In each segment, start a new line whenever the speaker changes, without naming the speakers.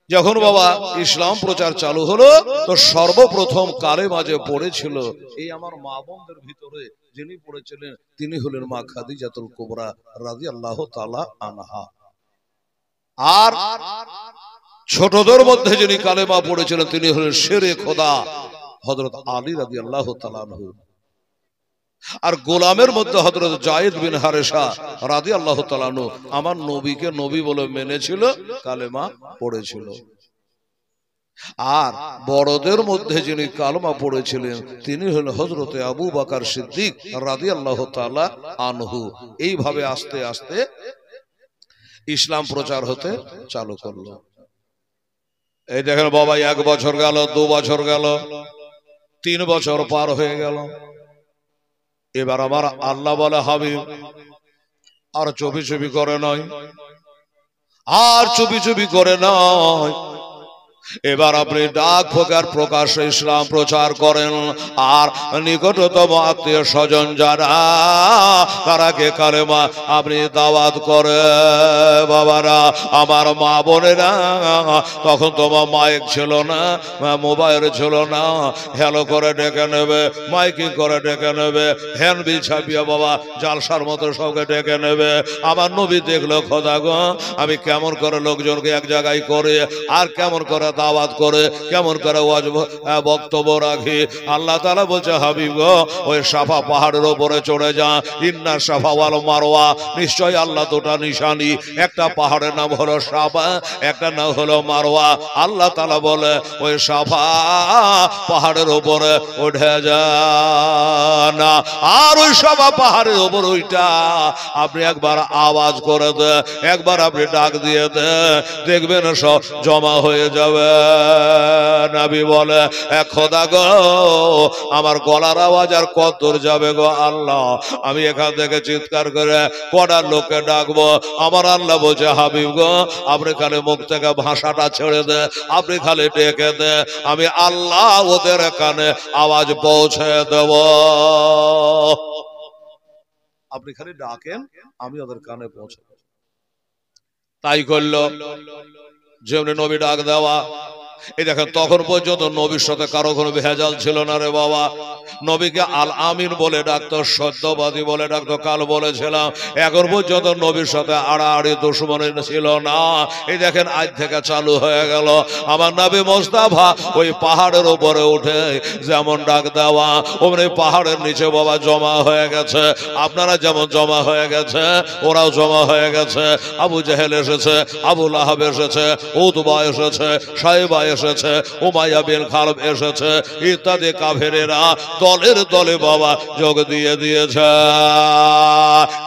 যখন বাবা ইসলাম প্রচার চালু হলো তো সর্বপ্রথম কালেমা যে পড়েছিল এই আমার মা বোনদের ভিতরে যিনি পড়েছিলেন তিনি হলেন মা খাদিজাতুল কুবরা রাদিয়াল্লাহু তাআলা আনহা। আর ছোটদের মধ্যে যিনি কালেমা পড়েছিলেন তিনি হলেন শেরে খোদা হযরত আলী রাদিয়াল্লাহু তাআলা আনহু। আর গোলামের মধ্যে হযরত যায়েদ বিন হারেসা রাদিয়াল্লাহু তাআলা আনহু আমার নবীকে নবী বলে মেনেছিল, কালেমা পড়েছিল। আর বড়দের মধ্যে যিনি কালেমা পড়েছিলেন তিনি হলেন হযরত আবু বকর সিদ্দিক রাদিয়াল্লাহু তাআলা আনহু। এইভাবে আস্তে আস্তে ইসলাম প্রচার হতে চালু করলো। এই দেখেন বাবা, 1 বছর গেল, 2 বছর গেল, 3 বছর পার হয়ে গেল। এবার আমার আল্লাহ বলে হাবিব আর চুপি চুপি করে নয়, আর চুপি চুপি করে নয়, এবার আপনি ডাক ফোকার প্রকাশ্যে ইসলাম প্রচার করেন। আর নিকটতম আত্মীয় স্বজন যারা তারাকে কালেমা আপনি দাওয়াত করে। বাবারা, আমার মা বোনেরা, তখন তোমার মাইক ছিল না, মোবাইল ছিল না, হ্যালো করে ডেকে নেবে, মাইকিং করে ডেকে নেবে, হ্যান্ডবিল ছাপিয়ে বাবা জালসার মতো সবকে ডেকে নেবে। আমার নবী দেখলো খোদা গো, আমি কেমন করে লোকজনকে এক জায়গায় করে আর কেমন করে দাওয়াত করে, কেমন করে বক্তব্য রাখি। আল্লাহ তাআলা বলছে হাবিব গো, ওই সাফা পাহাড়ের উপরে চড়ে যা, ইন্না সাফা ওয়াল মারওয়া, নিশ্চয় আল্লাহ দুটা নিশানি, একটা পাহাড়ের নাম হলো সাফা, একটা নাম হলো মারওয়া। আল্লাহ তাআলা বলে ওই সাফা পাহাড়ের উপরে উঠে যা না, আর ওই সাফা পাহাড়ের উপর ওইটা আপনি একবার আওয়াজ করে দে, একবার আপনি ডাক দিয়ে দে, দেখবেন সব জমা হয়ে যাবে। নবী বলে খোদা গো, আমার গলার আওয়াজ আর কত দূর যাবে গো আল্লাহ, আমি এখান থেকে চিৎকার করে কটার লোককে ডাকবো। আমার আল্লাহ বলছে হাবিব গো, আপনি খালি মুখ থেকে ভাষাটা ছেড়ে দে, আপনি খালি ডেকে দে, আমি আল্লাহ ওদের কানে আওয়াজ পৌঁছে দেব। আপনি খালি ডাকেন, আমি ওদের কানে পৌঁছে দেব। তাই করলো, যেমনি নবী ডাক দেওয়া। এই দেখেন তখন পর্যন্ত নবীর সাথে কারো কোনো ভেজাল ছিল না রে বাবা। নবীকে আল আমিন বলে ডাকতো, সত্যবাদী বলে ডাকতো। কাল বলেছিলাম এখন পর্যন্ত নবীর সাথে আড়াআড়ি দুশমনী ছিল না। এই দেখেন আজ থেকে চালু হয়ে গেল। আমার নবী মোস্তাফা ওই পাহাড়ের উপরে উঠে যেমন ডাক দেওয়া, ওমনি পাহাড়ের নিচে বাবা জমা হয়ে গেছে। আপনারা যেমন জমা হয়ে গেছে, ওরাও জমা হয়ে গেছে। আবু জেহেল এসেছে, আবু লাহাব এসেছে, উতবা এসেছে, সাইবা এসেছে, উমাইয়া বিন খালব এসেছে, ইত্যাদি কাফেরেরা দলের দলে বাবা যোগ দিয়ে দিয়েছে।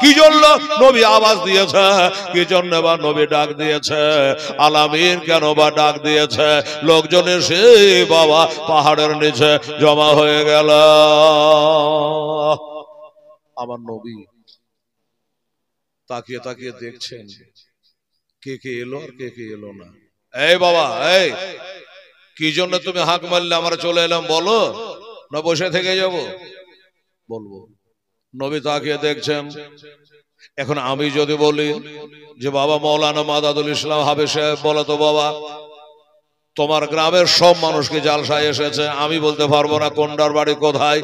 কি জন্য নবী আওয়াজ দিয়েছে, কি জন্য বা নবী ডাক দিয়েছে, আলামিন কেন বা ডাক দিয়েছে, লোকজন এসে বাবা পাহাড়ের নিচে জমা হয়ে গেল। আমার নবী তাকিয়ে তাকিয়ে দেখছেন কে কে এলো আর কে কে এলো না। এই বাবা, এই কি জন্য তুমি হাঁক মারলে আমরা চলে এলাম, বলো না বসে থেকে যাব? বলবো। নবী তাকিয়ে দেখছেন। এখন আমি যদি বলি যে বাবা মৌলানা মাদাদুল ইসলাম হাফেজ সাহেব, বলো তো বাবা তোমার গ্রামের সব মানুষকে জালসায় এসেছে, আমি বলতে পারবো না কোনটার বাড়ি কোথায়।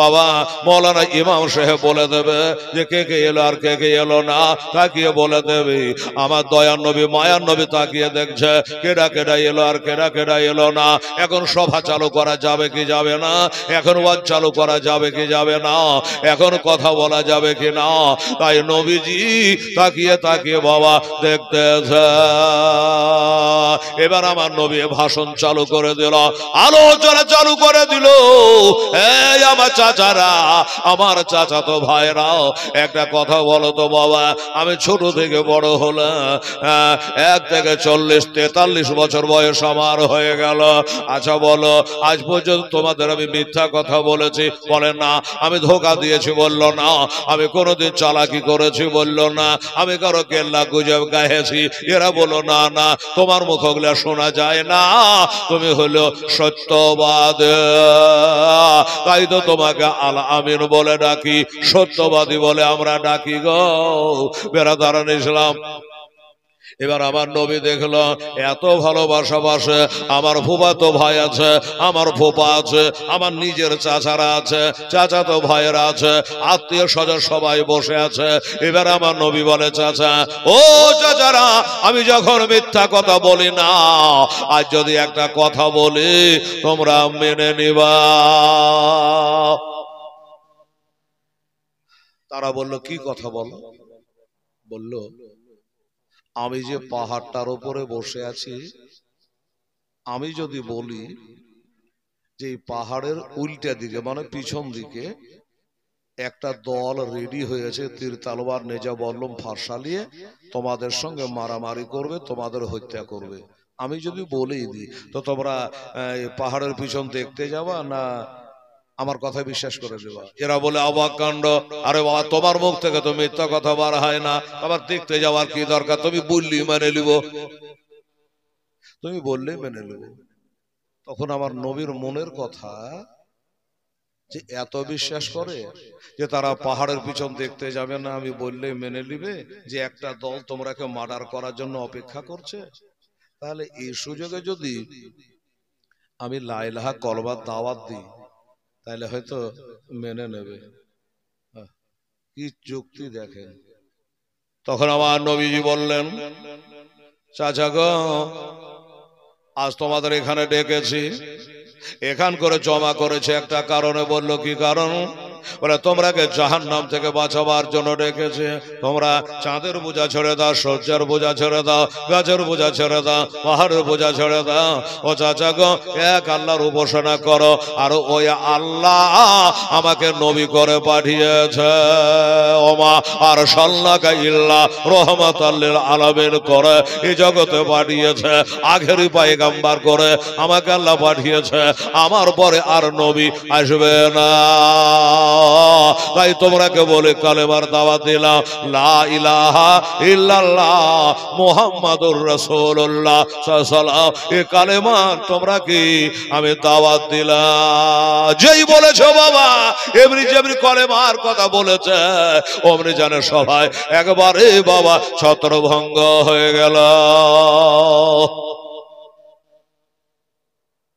বাবা মৌলানা ইমাম সাহেব বলে দেবে যে কে কে এলো আর কে কে এলো না, তাকিয়ে বলে দেবে। আমার দয়ার নবী মায়ার নবী তাকিয়ে দেখছে কেডা কেডা এলো আর কেডা কেডা এলো না। এখন সভা চালু করা যাবে কি যাবে না, এখন ওয়াজ চালু করা যাবে কি যাবে না, এখন কথা বলা যাবে কি না। তাই নবীজি তাকিয়ে তাকিয়ে বাবা দেখতেছে। এবার আমার নবী ভাষণ চালু করে দিল, আলোচনা চালু করে দিল। এই আমার চাচারা, আমার চাচা তো ভাইরাও, একটা কথা বলো তো বাবা, আমি ছোট থেকে বড় হলাম, 1 থেকে 40-43 বছর বয়স আমার হয়ে গেল। আচ্ছা বলো আজ পর্যন্ত তোমাদের আমি মিথ্যা কথা বলেছি? বলে না। আমি ধোকা দিয়েছি? বললো না। আমি কোনোদিন চালাকি করেছি? বললো না। আমি কারো কেল্লা গুজব গাইছি? এরা বলো না না, তোমার মুখগুলো শোনা যায় না, তুমি হলো সত্যবাদ। তাই তো তোমাকে আল আমিন বলে ডাকি, সত্যবাদী বলে আমরা ডাকি গো। বেরাদারান ইসলাম, এবার আমার নবী দেখলো এত ভালোবাসা বাসে, আমার ফুফাতো ভাই আছে, আমার ফুফা আছে, আমার নিজের চাচারা আছে, চাচাতো ভাইয়েরা আছে, আত্মীয় স্বজন সবাই বসে আছে। এবার আমার নবী বলে, চাচা ও চাচারা, আমি যখন মিথ্যা কথা বলি না, আজ যদি একটা কথা বলি তোমরা মেনে নিবা। তারা বলল, কি কথা বলো? বলল, আমি যে পাহাড়টার উপরে বসে আছি, আমি যদি বলি যে পাহাড়ের উল্টা দিকে মানে পিছন দিকে একটা দল রেডি হয়েছে, তীর তলোয়ার নেজা বল্লম ফাঁসা নিয়ে তোমাদের সঙ্গে মারামারি করবে, তোমাদের হত্যা করবে, আমি যদি বলেই দিই তো তোমরা পাহাড়ের পিছন দেখতে যাবা না আমার কথা বিশ্বাস করে দেবা? এরা বলে, অবাক কাণ্ড, আরে বাবা তোমার মুখ থেকে তো মিথ্যা কথা বার হয় না, আবার দেখতে যাওয়ার কি দরকার? তুমি বললি মেনে নিব, তুমি বললেই মেনে নেব। তখন আমার নবীর মনের কথা যে এত বিশ্বাস করে যে তারা পাহাড়ের পিছন দেখতে যাবে না, আমি বললেই মেনে নিবে, যে একটা দল তোমরাকে মার্ডার করার জন্য অপেক্ষা করছে, তাহলে এই সুযোগে যদি আমি লা ইলাহা কলবার দাওয়াত দিই তাহলে হয়তো মেনে নেবে। কি যুক্তি দেখেন। তখন আমার নবীজি বললেন, চাচা গো, আজ তোমাদের এখানে ডেকেছি, এখান করে জমা করেছে একটা কারণে। বলল, কি কারণ? বলে, তোমরাকে জাহান্নাম থেকে বাঁচাবার জন্য ডেকেছে। তোমরা চাঁদের বোঝা ছেড়ে দাও, সূর্যের বোঝা ছেড়ে দাও, গাছের বোঝা ছেড়ে দাও, পাহাড়ের বোঝা ছেড়ে দাও। ও চাচা গো, এক আল্লাহর উপাসনা করো, আর ওই আল্লাহ আমাকে নবী করে পাঠিয়েছে। ওমা আর সাল্লাকা ইল্লা রহমাতাল লিল আলামিন করে এই জগতে পাঠিয়েছে, আখেরি পয়গম্বর করে আমাকে আল্লাহ পাঠিয়েছে, আমার পরে আর নবী আসবে না। তাই তোমরাকে বলে কালেমার দাওয়াত দিলাম, লা ইলাহা ইল্লাল্লাহ মুহাম্মাদুর রাসূলুল্লাহ সাল্লাল্লাহু আলাইহি ওয়াসাল্লাম, এই কালেমা তোমরা কি আমি দাওয়াত দিলাম। যেই বলেছো বাবা এমনি যেমনি কালেমার কথা বলেছে অমনি জানে সবাই একবারে বাবা ছত্রভঙ্গ হয়ে গেল।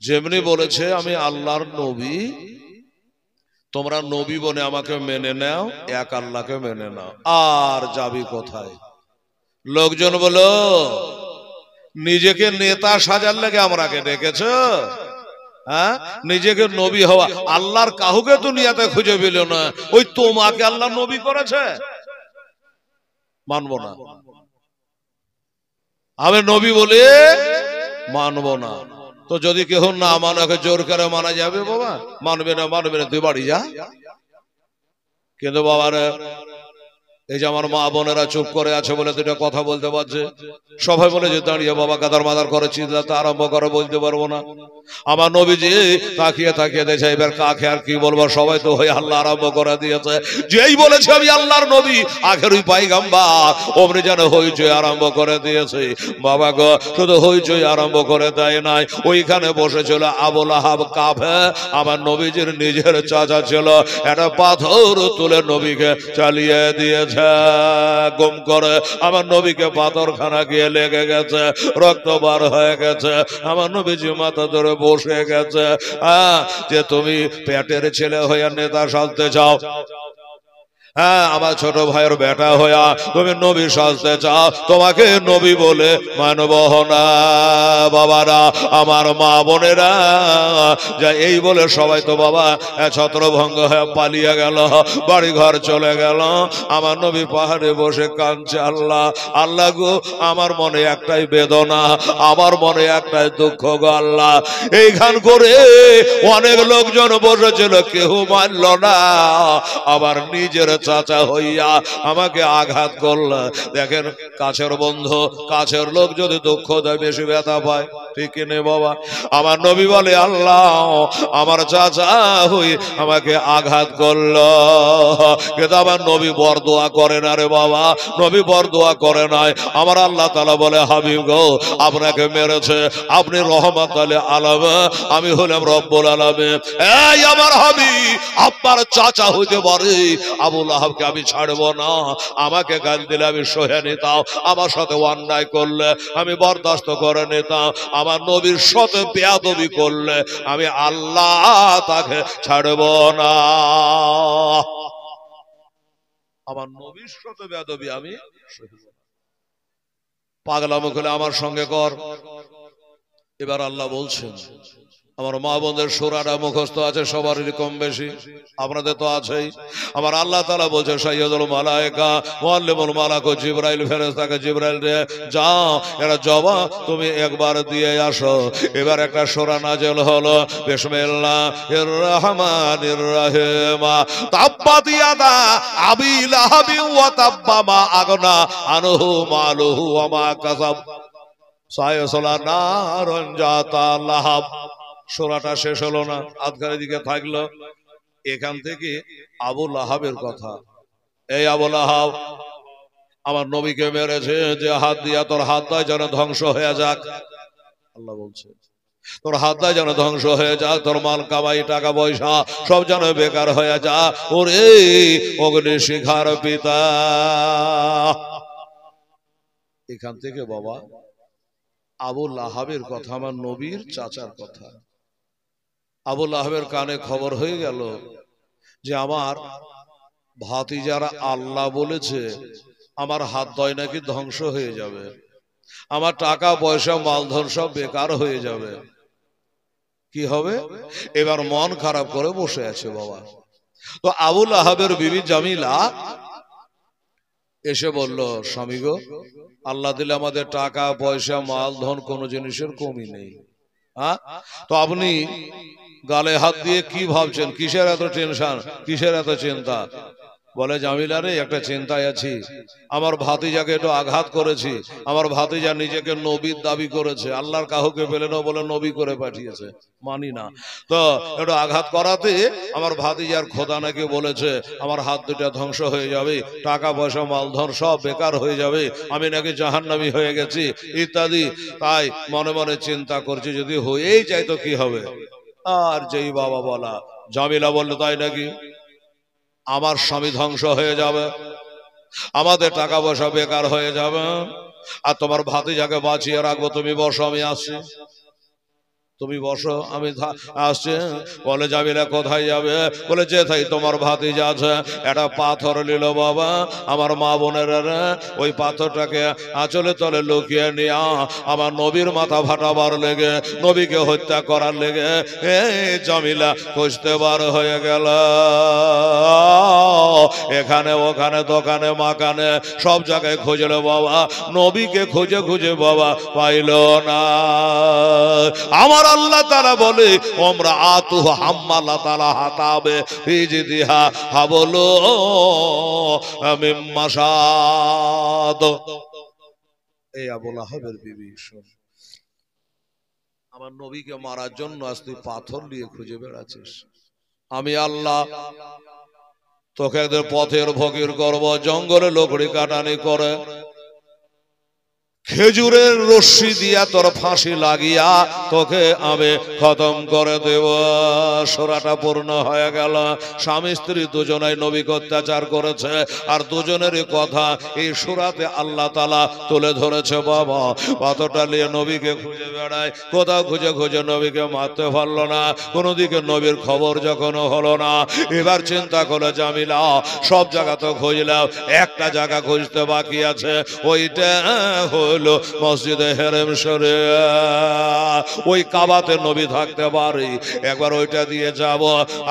যেমনি বলেছে আমি আল্লাহর নবী, তোমরা নবী বনে আমাকে মেনে নাও, এক আল্লাহকে মেনে নাও, আর যাবি কোথায়? লোকজন বলো, নিজেকে নেতা সাজার লেগে আমরাকে ডেকেছ? হ্যাঁ, নিজেকে নবী হওয়া, আল্লাহর কাহুকে দুনিয়াতে খুঁজে পেল না, ওই তোমাকে আল্লাহ নবী করেছে, মানবো না, আমি নবী বলে মানবো না। তো যদি কেউ না মানাকে জোর করে মানা যাবে? বাবা মানবে না, মানবে না, তুই বাড়ি যা। কিন্তু বাবার এই যে আমার মা বোনেরা চুপ করে আছে বলে দুটো কথা বলতে পারছে, সবাই বলে যে দাঁড়িয়ে বাবা কাদার মাদার করে চিল্লাতে আরম্ভ করে, বলতে পারবো না। আমার নবীজি তাকিয়ে তাকিয়ে দেখে এবার কাকে আর কি বলবো, সবাই তো হয়ে আল্লাহ আরম্ভ করে দিয়েছে। যেই বলেছে আমি আল্লাহর নবী আখেরি পয়গম্বর অমনি যেন হইচই আরম্ভ করে দিয়েছে। বাবা গো, শুধু হইচই আরম্ভ করে দেয় নাই, ওইখানে বসেছিল আবু লাহাব কাফে, আমার নবীজির নিজের চাচা ছিল, একটা পাথর তুলে নবীকে চালিয়ে দিয়েছে গম করে। আমার নবীকে পাথরখানা গিয়ে লেগে গেছে, রক্ত বার হয়ে গেছে, আমার নবীজি মাথা ধরে বসে গেছে। যে তুমি পেটের ছেলে হয়ে নেতা সাজতে চাও, হ্যাঁ আমার ছোট ভাইয়ের বেটা হইয়া তুমি নবী সাজতে চাও, তোমাকে নবী বলে মানব না। বাবারা, আমার মা বোনেরা, যা এই বলে সবাই তো বাবা ছত্রভঙ্গ হয়ে পালিয়ে গেল, বাড়ি ঘর চলে গেল। আমার নবী পাহাড়ে বসে কাঁদছে, আল্লাহ আল্লাহ গো, আমার মনে একটাই বেদনা, আমার মনে একটাই দুঃখ গো আল্লাহ। এইখান করে অনেক লোকজন বসেছিল, কেউ মানল না, আবার নিজের চাচা হইয়া আমাকে আঘাত করল। দেখেন, কাছের বন্ধু কাছের লোক যদি দুঃখ দেয় বেশি ব্যথা পায়। ঠিক নে বাবা? আমার নবী বলে আল্লাহ আমার চাচা হই আমাকে আঘাত করলো, কিন্তু আমার নবী বরদোয়া করে না রে বাবা, নবী বরদোয়া করে নাই। আমার আল্লাহ তাআলা বলে হাবিব গো আপনাকে মেরেছে, আপনি রহমত আলাম, আমি হলাম রব্বুল আলামিন। এই আমার হাবিব আপনার চাচা হইতে পারে, আবু লাহাবকে আমি ছাড়বো না। আমাকে গাল দিলে আমি সহে নিতাম, আমার সাথে অন্যায় করলে আমি বরদাস্ত করে নিতাম, আমার নবীর সাথে বেয়াদবি করলে আমি আল্লাহ তাকে ছাড়বো না। আমার নবীর সাথে বেয়াদবি আমি সহিব না। পাগলামো করে আমার সঙ্গে কর। এবার আল্লাহ বলছেন, আমার মা বোনদের সূরাটা মুখস্থ আছে সবারই কম বেশি, আপনাদের তো আছেই। আমার আল্লাহ তাআলা বলছে সাইয়্যিদুল মালায়েকা মুআল্লিমুল মালাক জিবরাইল ফেরেশতাকে জিবরাইল রে যাও এরা জবাব তুমি একবার দিয়ে আসো। এবার একটা সূরা নাযিল হলো, বিসমিল্লাহির রহমানির রহিম। তাব্বাত ইয়াদা আবি লাহাবি ওয়া তাব্বা মা আগনা আনহু মালুহু ওয়া মা কাসাব সায়াসলা নারন জাতা লাহাব। সূরাটা শেষ হলো না, আধখানের দিকে থাকলো। এখান থেকে আবু লাহাবের কথা, এই আবু লাহাব আমার নবীকে মেরেছে, যে হাত দিয়া তোর হাতটাই যেন ধ্বংস হয়ে যাক। আল্লাহ বলছে তোর হাতটাই যেন ধ্বংস হয়ে যাক, তোর মাল কামাই টাকা পয়সা সব যেন বেকার হয়ে যা। ওরে অগ্নি শিখার পিতা। এখান থেকে বাবা আবু লাহাবের কথা, আমার নবীর চাচার কথা। আবু লাহাবের কানে খবর হয়ে গেল যে আমার ভাতিজারা আল্লাহ বলেছে আমার হাত দয় নাকি ধ্বংস হয়ে যাবে, আমার টাকা পয়সা মালধন সব বেকার হয়ে যাবে। কি হবে? এবার মন খারাপ করে বসে আছে বাবা। তো আবু লাহাবের বিবি জামিলা এসে বলল, স্বামী গো আল্লাহ দিলে আমাদের টাকা পয়সা মালধন কোনো জিনিসের কমি নেই, হ্যাঁ? তো আপনি গালে হাত দিয়ে কি ভাবছেন, কিসের এত টেনশন, কিসের এত চিন্তা? বলে জামিলা রে একটা চিন্তায় আছি, আমার ভাতিজাকে একটু আঘাত করেছি, আমার ভাতিজা নিজেকে নবীর দাবি করেছে, আল্লাহর কাহুকে পেলে না বলে নবী করে পাঠিয়েছে, মানি না। তো একটু আঘাত করাতে আমার ভাতিজার খোদা নাকি বলেছে আমার হাত দুটা ধ্বংস হয়ে যাবে, টাকা পয়সা মালধন সব বেকার হয়ে যাবে, আমি নাকি জাহান্নামী হয়ে গেছি ইত্যাদি। তাই মনে মনে চিন্তা করছি যদি হয়েই যায় তো কি হবে। আর যেই বাবা বলা, জামিলা বললো তাই নাকি? আমার স্বামী ধ্বংস হয়ে যাবে, আমাদের টাকা পয়সা বেকার হয়ে যাবে, আর তোমার ভাতিজাকে বাঁচিয়ে রাখবো। তুমি বসো আমি আসছি, তুমি বসো আমি আসছি। বলে জামিলা কোথায় যাবে? বলে যেথাই তোমার ভাতিজা আছে একটা পাথর নিল বাবা আমার মা বোনের, ওই পাথরটাকে আঁচলে তলে লুকিয়ে নিয়ে আমার নবীর মাথা ফাটাবার লেগে, নবীকে হত্যা করার লেগে জামিলা খুঁজতে বার হয়ে গেল। এখানে ওখানে দোকানে মাকানে সব জায়গায় খুঁজলো বাবা, নবীকে খুঁজে খুঁজে বাবা পাইল না। আমার আল্লাহ তাআলা বলে ওমরা আতু হাম্মালা তাআলা হাতাবে ফিজিদিহা হাবলো মিম্মাশাদ। এই আবু লাহাবের বিবি শোন, আমার নবীকে মারার জন্য আজ তুই পাথর নিয়ে খুঁজে বেড়াচ্ছিস, আমি আল্লাহ তোকে একদিন পথের ফকির করব, জঙ্গলে লকড়ি কাটানি করে খেজুরের রশ্মি দিয়া তোর ফাঁসি লাগিয়া তোকে আমি খতম করে দেব। সূরাটা পূর্ণ হয়ে গেল। স্বামী স্ত্রী দুজনেই নবীকে অত্যাচার করেছে, আর দুজনেরই কথা এই সূরাতে আল্লাহ তাআলা তুলে ধরেছে বাবা। পাথরটা নিয়ে নবীকে খুঁজে বেড়ায়, কোথাও খুঁজে খুঁজে নবীকে মারতে পারলো না, কোনো দিকে নবীর খবর যখন হলো না। এবার চিন্তা করলো জামিলা সব জায়গা তো খুঁজলাম, একটা জায়গা খুঁজতে বাকি আছে, ওইটা হলো মসজিদে হেরেম শরীফ। ওই কাবাতে নবী থাকতে পারে, একবার ওইটা দিয়ে যাব,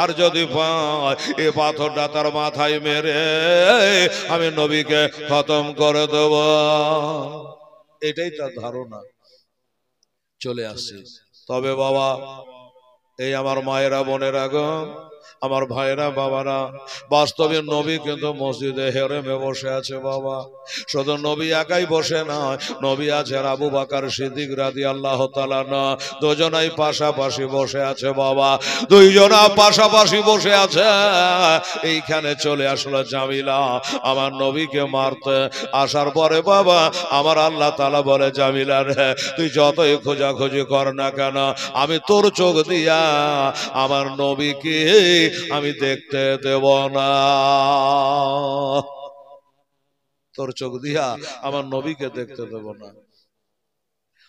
আর যদি পাই এই পাথরটা তার মাথায় মেরে আমি নবীকে খতম করে দেব। এটাই তার ধারণা। চলে আসছে। তবে বাবা এই আমার মায়েরা বোনেরা গো, আমার ভাইরা বাবারা, বাস্তবে নবী কিন্তু মসজিদে হেরেমে বসে আছে বাবা। শুধু নবী একাই বসে নয়, নবী আছে আবু বকর সিদ্দিক রাদিয়াল্লাহু তাআলা না, দুজনাই পাশাপাশি বসে আছে বাবা, দুইজনা পাশাপাশি বসে আছে। এইখানে চলে আসলো জামিলা আমার নবীকে মারতে। আসার পরে বাবা আমার আল্লাহ তাআলা বলে, জামিলা রে, তুই যতই খোঁজাখুঁজি কর না কেন, আমি তোর চোখ দিয়া আমার নবীকে আমি দেখতে দেব না। তোর চোখ দিয়া আমার নবীকে দেখতে দেব না।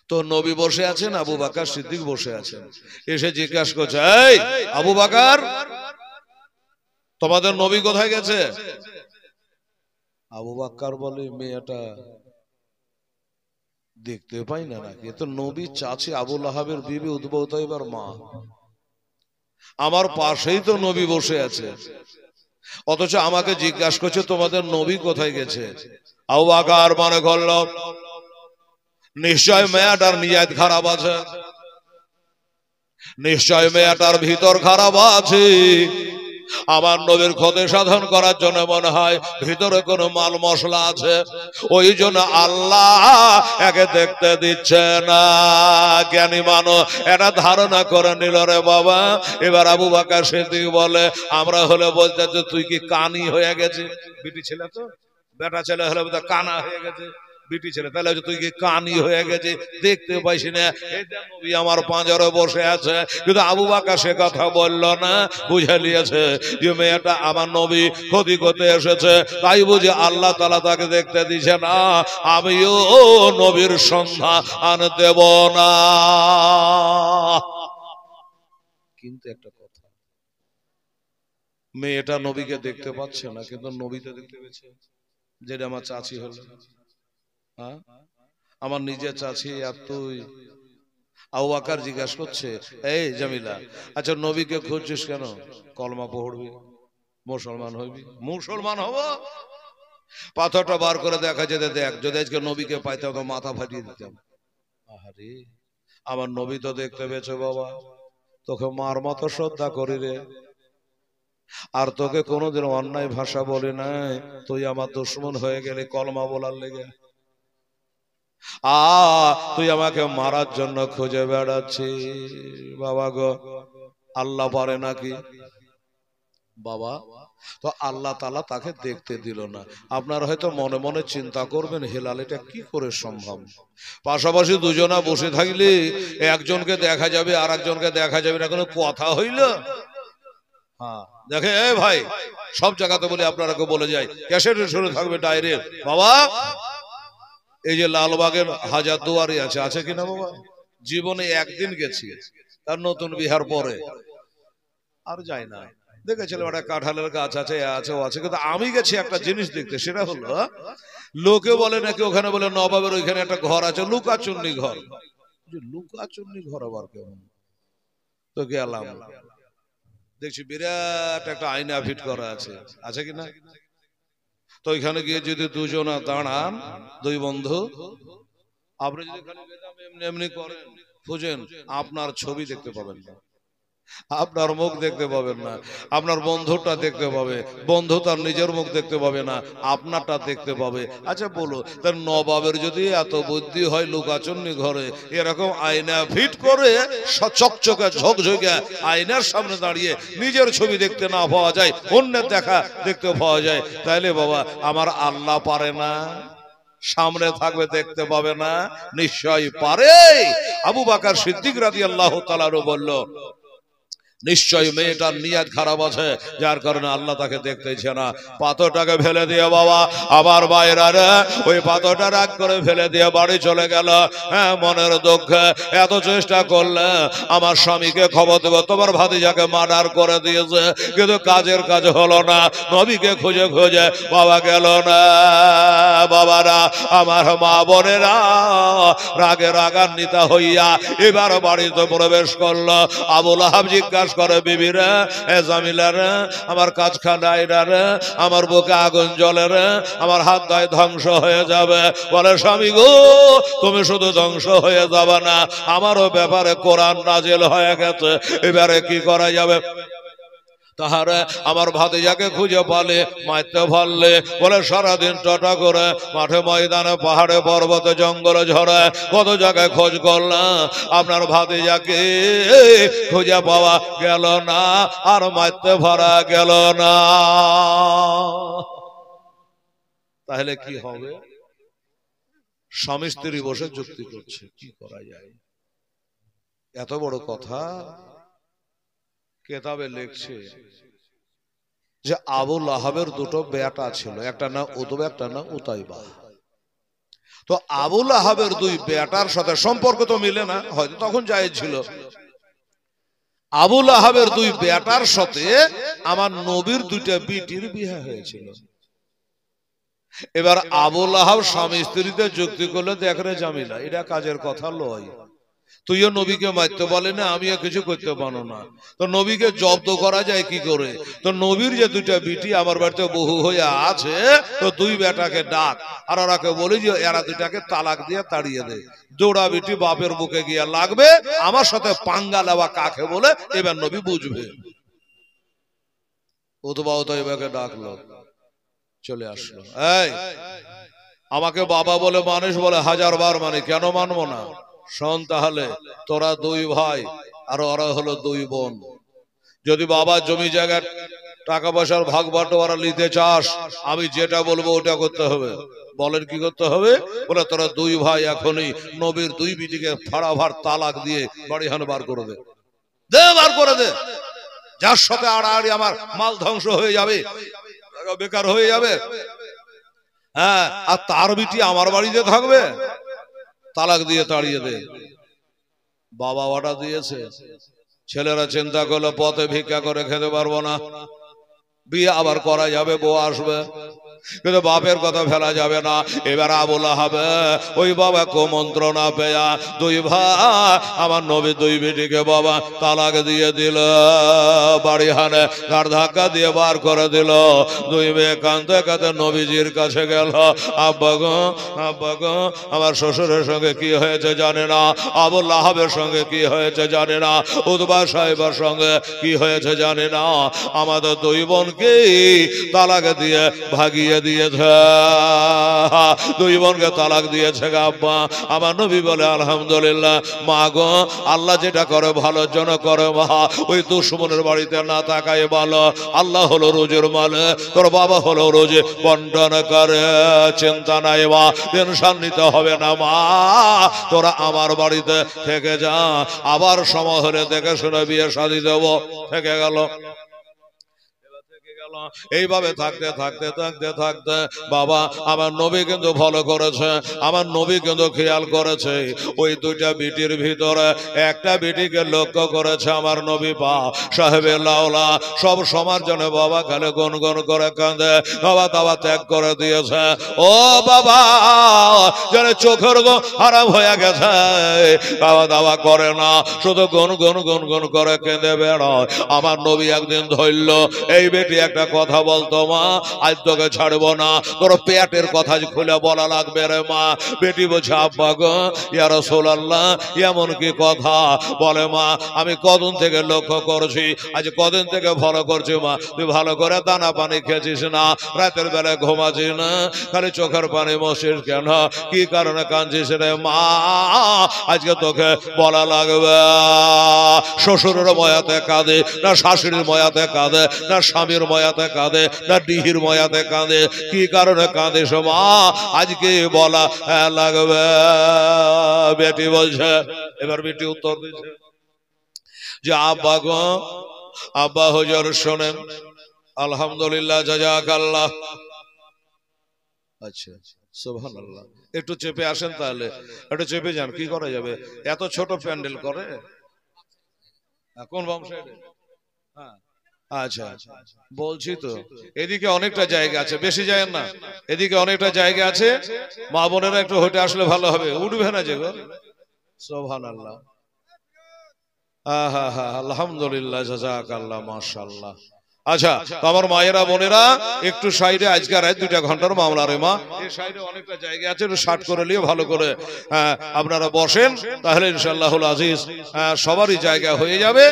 তো নবী বসে আছেন, আবু বকর সিদ্দিক বসে আছেন। এসে জিজ্ঞাসা করছে, এই আবু বকর, তোমাদের নবী কোথায় গেছে? আবু বকর বলে, মেয়েটা দেখতে পাই না নাকি? তো নবী চাচি আবু লাহাবের বিবি উতবা উতাইবার মা, আমার পাশেই তো নবী বসে আছে, অথচ আমাকে জিজ্ঞাসা করছে তোমাদের নবী কোথায় গেছে। আবু বকর মনে করল নিশ্চয় মেয়েটার নিয়ত খারাপ আছে, নিশ্চয় মেয়েটার ভিতর খারাপ আছে। আমার নবীর ক্ষতি সাধন করার জন্য মনে হয় ভিতরে কোনো মাল মশলা আছে, ওই জন্য আল্লাহ একে দেখতে দিচ্ছে না। জ্ঞানী মানুষ এটা ধারণা করে নিল রে বাবা। এবার আবু বকর সিদ্দিক বলে, আমরা হলে বলতে যে তুই কি কানি হয়ে গেছে? বিটি ছেলে তো, বেটা ছেলে হলে কানা হয়ে গেছে, বিটি ছেলে তাহলে তুই কি কানি হয়ে গেছে, দেখতে পাইছি না? নবী আমার পাঁজরে বসে আছে। কিন্তু আবু বকর সে কথা বলল না, বুঝে নিয়েছে যে মেয়েটা আমার নবী ক্ষতি করতে এসেছে, তাই বুঝে আল্লাহ তাআলা তাকে দেখতে দিছে না, আমিও নবীর সন্ধান দেব না। কিন্তু একটা কথা, মেয়েটা নবীকে দেখতে পাচ্ছে না, কিন্তু নবীতে দেখতে পেয়েছে। যেটা আমার চাচি হলো, আমার নিজের চাচি। আর তুই? আবু বকর জিজ্ঞাসা করছে, এই জামিলা, আচ্ছা নবীকে খুঁজছিস কেন? কলমা পড়বি, মুসলমান হইবি। মুসলমান হব? পাথরটা বার করে দেখা যেতে দেখ, যদি আজকে নবীকে পাইতাম তো মাথা ফাটিয়ে দিতাম। আরে আমার নবী তো দেখতে পেয়েছে বাবা, তোকে মার মতো শ্রদ্ধা করি রে, আর তোকে কোনোদিন অন্যায় ভাষা বলি নাই, তুই আমার দুশমন হয়ে গেলি কলমা বলার লেগে। তুই আমাকে মারার জন্য খুঁজে বেড়াচ্ছি। বাবা গো, আল্লাহ পারে নাকি বাবা? তো আল্লাহ তাআলা তাকে দেখতে দিল না। আপনারা হয়তো মনে মনে চিন্তা করবেন, হেলাল এটা কি করে সম্ভব? পাশাপাশি দুজনা বসে থাকলে একজনকে দেখা যাবে আর একজনকে দেখা যাবে না, কোনো কথা হইল? হ্যাঁ দেখে, এই ভাই, সব জায়গাতে বলে আপনারাকে বলে যায়, ক্যাসেটে শুনে থাকবে ডাইরেক্ট। বাবা এই যে লালবাগের হাজারদুয়ারি আছে, আছে কিনা বাবা? জীবনে একদিন গেছি, তার নতুন বিহার পরে আর যাই না। দেখেছিলাম একটা কাঁঠালের গাছ আছে, ও আছে, কিন্তু আমি গেছি একটা জিনিস দেখতে। সেটা হলো, লোকে বলে নাকি ওখানে বলে নবাবের ওইখানে একটা ঘর আছে, লুকাচুন্নি ঘর। লুকাচুন্নি ঘর আবার কেমন? তো গেলাম, দেখছি বিরাট একটা আয়না ফিট করা আছে, আছে কিনা? তো ওইখানে গিয়ে যদি দুজনা দাঁড়ান, দুই বন্ধু, আপনি যদি খালি এমনি এমনি করেন, খুঁজেন, আপনার ছবি দেখতে পাবেন না, আপনার মুখ দেখতে পাবেন না, আপনার বন্ধুটা দেখতে পাবে, বন্ধু তার নিজের মুখ দেখতে পাবে না, আপনারটা দেখতে পাবে। আচ্ছা বলো, তার নবাবের যদি এত বুদ্ধি হয় লুকাচুন্নি ঘরে এরকম আয়না ফিট করে চকচকে ঝকঝকে আয়নার সামনে দাঁড়িয়ে নিজের ছবি দেখতে না পাওয়া যায়, অন্যের দেখা দেখতে পাওয়া যায়, তাইলে বাবা আমার আল্লাহ পারে না? সামনে থাকবে দেখতে পাবে না? নিশ্চয়ই পারে। আবু বকর সিদ্দিক রাদিয়াল্লাহু তাআলা বলল, নিশ্চয় মেয়েটার নিয়ত খারাপ আছে, যার কারণে আল্লাহ তাকে দেখতেছে না। পাথরটাকে ফেলে দিয়ে বাবা আবার বাইরে ওই পাথরটা রাগ করে ফেলে দিয়ে বাড়ি চলে গেল। হ্যাঁ, মনের দুঃখে এত চেষ্টা করলে আমার স্বামীকে খবর দেবো, তোমার ভাতিজাকে মার্ডার করে দিয়েছে, কিন্তু কাজের কাজ হলো না। নবীকে খুঁজে খুঁজে বাবা গেল না। বাবারা, আমার মা বোনেরা রাগে রাগান্বিত হইয়া এবার বাড়িতে প্রবেশ করলো। আবু লাহাব জিজ্ঞাসা করে বিবিরা, এ জামিলারা, আমার কাজখানাইরা, আমার বুকে আগুন জ্বলে রে, আমার হাত গায়ে ধ্বংস হয়ে যাবে। বলে স্বামী গো, তুমি শুধু ধ্বংস হয়ে যাবে না, আমারও ব্যাপারে কোরআন নাজিল হয়ে গেছে, এবারে কি করা যাবে? তাহারে আমার ভাতিজাকে খুঁজে পালে, মারতে পারলে। বলে সারাদিন টটা করে মাঠে ময়দানে পাহাড়ে পর্বতে জঙ্গলে ঝরে কত জায়গায় খোঁজ করলাম, আপনার ভাতিজাকে খুঁজে পাওয়া গেল না, আর মারতে পারা গেল না। তাহলে কি হবে? স্বামী স্ত্রী বসে যুক্তি করছে, কি করা যায়? এত বড় কথা কেতাবে লিখছে যে আবু লাহাবের দুটো বেটা ছিল, একটা না উতবা, একটা না উতাইবা। তো আবু লাহাবের দুই বেটার সাথে সম্পর্ক তো মিলে না, হয়তো তখন জায়েজ ছিল। আবু লাহাবের দুই বেটার সাথে আমার নবীর দুইটা বিটির বিয়ে হয়েছিল। এবার আবু লাহাব স্বামী স্ত্রীতে যুক্তি করলে, দেখ রে জামিলা, এটা কাজের কথা লয়, তুইও নবীকে মারতে বলে না, আমিও কিছু করতে পারো না, তো নবীকে জব্দ করা যায় কি করে? তো নবীর যে দুইটা বিটি আমার বাড়িতে বহু হয়ে আছে, তো দুই বেটাকে ডাক, আর ওরাকে বলি যে এরা দুইটাকে তালাক দিয়ে তাড়িয়ে দে। জোড়া বিটি বাপের বুকে গিয়ে লাগবে, আমার সাথে পাঙ্গা নেওয়া কাকে বলে এবার নবী বুঝবে। উতবা উতাইবাকে ডাকলো, চলে আসলো। এই আমাকে বাবা বলে মানুষ বলে, 1000 বার মানে, কেন মানবো না? শোন, তাহলে তোরা দুই ভাই আর ওরা হলো দুই বোন, যদি বাবা জমি জায়গার টাকা পয়সার ভাগ বাটোয়ারা নিতে চাস, আমি যেটা বলবো ওটা করতে হবে। বলেন কি করতে হবে? বলে তোরা দুই ভাই এখনই নবীর দুই বিটিকে ফাড়াভার তালাক দিয়ে বাড়ি হান বার করে দে, বার করে দে। যার সাথে আড়াআড়ি আমার মাল ধ্বংস হয়ে যাবে, বেকার হয়ে যাবে। হ্যাঁ, আর তার বিটি আমার বাড়িতে থাকবে, তালাক দিয়ে তাড়িয়ে দে। বাবা অর্ডার দিয়েছে, ছেলেরা চিন্তা করলো পথে ভিক্ষা করে খেতে পারবো না, বিয়ে আবার করা যাবে, বউ আসবে, কিন্তু বাপের কথা ফেলা যাবে না। এবার আবু লাহাব ওই বাবা কুমন্ত্রণা পেয়া দুই ভাই আমার নবী দুই বেটিকে বাবা তালাক দিয়ে দিল, বাড়ি হানে ঘাড় ধাক্কা দিয়ে বার করে দিল। দুই মেয়ে কাঁদতে কাঁদতে নবীজির কাছে গেল, আব্বা গো, আব্বা গো, আমার শ্বশুরের সঙ্গে কি হয়েছে জানে না, আবু লাহাবের সঙ্গে কি হয়েছে জানে না, উতবা সাহেবের সঙ্গে কি হয়েছে জানে না, আমাদের দুই বোনকে তালাক দিয়ে ভাগিয়ে দিয়েছে, দুই বোনকে তালাক দিয়েছে আব্বা। আমার নবী বলে আলহামদুলিল্লাহ। মা গো, আল্লাহ যেটা করে ভালোর জন্য করে মা, ওই দুশমনের বাড়িতে না তাকায় বলো, আল্লাহ হলো রোজের মালে, তোর বাবা হলো রোজে বন্টন করে, চিন্তা নাই মা, টেনশন নিতে হবে না মা, তোরা আমার বাড়িতে থেকে যা, আবার সময় হলে দেখে শুনে বিয়ে শাদী দেবো। থেকে গেল। এইভাবে থাকতে থাকতে থাকতে থাকতে বাবা আমার নবী কিন্তু ভালো করেছে, আমার নবী কিন্তু খেয়াল করেছে ওই দুইটা বিটির ভিতরে একটা বিটিকে লক্ষ্য করেছে আমার নবী পা সাহেবের লাউলা সব সমার জন্য বাবা খালে গুনগুন করে কাঁদে, বাবা দাবা ত্যাগ করে দিয়েছে। ও বাবা, যেন চোখের হারাম হয়ে গেছে, বাবা দাবা করে না, শুধু গুনগুন গুনগুন করে কেঁদে বেড়ায়। আমার নবী একদিন ধরল, এই বেটি একটা কথা বলতো মা, আজ তোকে ছাড়বো না, তোর পেটের কথা খুলে বলা লাগবে রে মা। বেটি বলছে আব্বা গো, ইয়া রাসূলুল্লাহ, এমন কি কথা? বলে মা, আমি কদিন থেকে লক্ষ্য করছি, আজ কদিন থেকে ভালো করছি মা, তুই ভালো করে দানা পানি খেয়েছিস না, রাতের বেলা ঘুমাছিস না, খালি চোখের পানি মশিস কেন, কি কারণে কাঁদছিস রে মা? আজকে তোকে বলা লাগবে। শ্বশুরের ময়াতে কাঁদে না, শাশুড়ির ময়াতে কাঁদে না, স্বামীর ময়াতে কাঁদে না, ডিহির ময়াতে কাঁদে, কি কারণে কাঁদে মা? আজকে বলা লাগবে। বেটি বলছে, এবার বেটি উত্তর দিচ্ছে যে আব্বা গো, আব্বা হুজুর শোনেন, আলহামদুলিল্লাহ, জাযাকাল্লাহ। আচ্ছা, সুবহানাল্লাহ। একটু চেপে আসেন, তাহলে একটু চেপে যান, কি করা যাবে, এত ছোট প্যান্ডেল করে কোন বংশে? হ্যাঁ, আচ্ছা, বলছি তো এদিকে অনেকটা জায়গা আছে, বেশি যায় না, এদিকে অনেকটা জায়গা আছে, মা বোনেরা একটু হেঁটে আসলে ভালো হবে। উঠবে না যে গো, সুবহানাল্লাহ। আলহামদুলিল্লাহ, জাযাকাল্লাহ, মাশাআল্লাহ। আচ্ছা, তো আমার মায়েরা বোনেরা একটু সাইডে, আজকে রাত 2 ঘন্টার মামলা রে মা, এই সাইডে অনেকটা জায়গা আছে, একটু শার্ট করে নিয়ে ভালো করে আপনারা বসেন, তাহলে ইনশাআল্লাহুল আজিজ সবারই জায়গা হয়ে যাবে।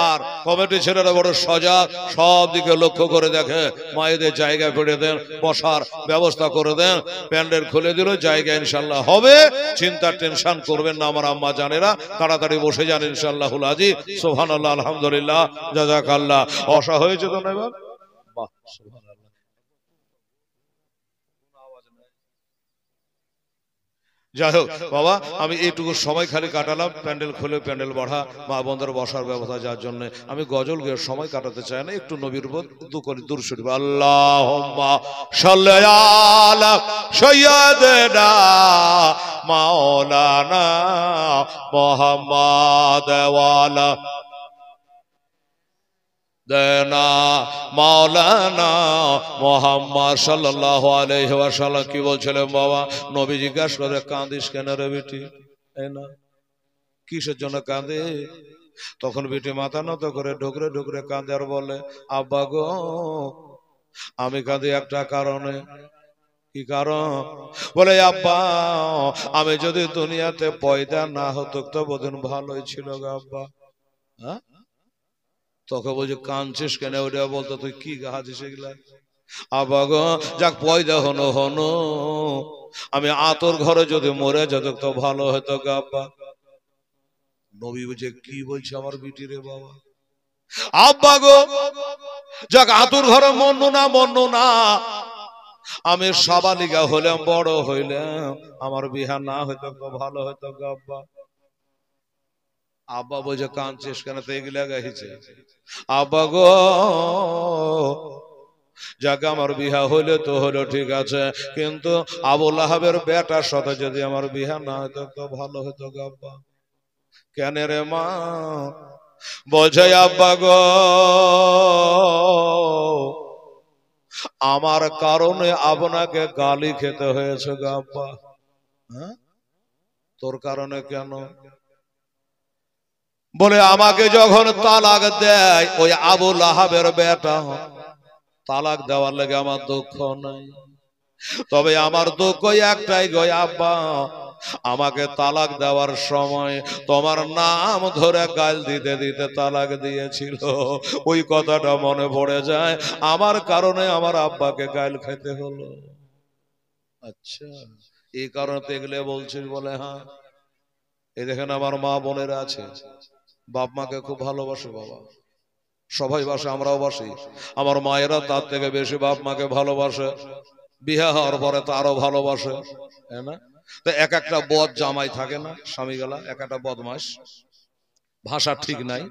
আর কমিটি ছেলেরা বড় সজাগ, সব দিকে লক্ষ্য করে দেখে, মায়েদের জায়গা পেড়ে দেন, বসার ব্যবস্থা করে দেন, প্যান্ডেল খুলে দিল, জায়গা ইনশাআল্লাহ হবে, চিন্তার টেনশন করবেন না আমার আম্মা জানেরা, তাড়াতাড়ি বসে যান ইনশাআল্লাহুল আজিজ। সুবহানাল্লাহ, আলহামদুলিল্লাহ, জাযাকাল্লাহ। অসা হয়েছে তো না এবার? বাহ, সুবহানাল্লাহ। যাই হোক বাবা, আমি এইটুকু সময় খালি কাটালাম, প্যান্ডেল খুলে প্যান্ডেল বাড়া, মা বোনদের বসার ব্যবস্থা, যার জন্য আমি গজল গিয়ে সময় কাটাতে চাই না, একটু নবীর উপর দূর শরীফ, আল্লাহুম্মা সাল্লি আলা সাইয়্যিদিনা মাওলানা মুহাম্মাদ ওয়া আলা দেনা মাওলানা মুহাম্মদ সাল্লাল্লাহু আলাইহি ওয়াসাল্লাম। কি বলছিলেন বাবা? নবী জিজ্ঞাসা করে, কাঁদিস কেন রে বেটি? তাই না, কিসের জন্য কাঁদে? তখন বেটি মাথা নত করে ঢুকরে ঢুকরে কাঁদে আর বলে, আব্বা গো, আমি কাঁদি একটা কারণে। কি কারণ? বলে, আব্বা, আমি যদি দুনিয়াতে পয়দা না হতো তো বোধহয় ভালোই ছিল গো আব্বা। হ্যাঁ, তোকে বলছে কাঁদছিস কেন? ওটা বলতো, তুই কি গাছিস এগুলা? আব্বা গো, যাক পয়দা হনো হনো, আমি আতর ঘরে যদি মরে যেত তো ভালো হতো গো আব্বা। নবী বলছে, কি বলছে আমার বিটি রে বাবা? আব্বা গো, যাক আতর ঘরে মরনো না মরনো না, আমি সাবালিগা হইলাম, বড় হইলাম, আমার বিহা না হইতো তো ভালো হতো গো আব্বা। আব্বা বলছে, কাঁদছিস কেন? তো এগুলা গাইছে। আব্বা গো, যাকে আমার বিহা হইলে তো হলো, ঠিক আছে, কিন্তু আবু লাহাবের বেটার সাথে যদি আমার বিহা না হইতো তো ভালো হতো গো আব্বা। কেন রে মা? বলছে, আব্বা গো, আমার কারণে আপনাকে গালি খেতে হয়েছে গো আব্বা। হ্যাঁ, তোর কারণে কেন? বলে, আমাকে যখন তালাক দেয় ওই আবু লাহাবের বেটা, তালাক দেওয়ার লাগে আমার দুঃখ নাই, তবে আমার দুঃখ একটাই গো আব্বা, আমাকে তালাক দেওয়ার সময় তোমার নাম ধরে গাল দিতে দিতে তালাক দিয়েছিল, ওই কথাটা মনে পড়ে যায়, আমার কারণে আমার আব্বাকে গাল খেতে হলো। আচ্ছা, এই কারণে এগুলো বলছিস? বলে, হ্যাঁ। এই দেখেন আমার মা বোনেরা আছে, বাপ মাকে খুব ভালোবাসে বাবা, সবাই বাসে, আমরাও বাসি, আমার মায়েরা তার থেকে বেশি বাপ মাকে ভালোবাসে, বিয়ে হওয়ার পরে তো আরো ভালোবাসে, তাই না? তো এক একটা বদ জামাই থাকে না, স্বামী গেলা এক একটা বদমাস, ভাষা ঠিক নাই,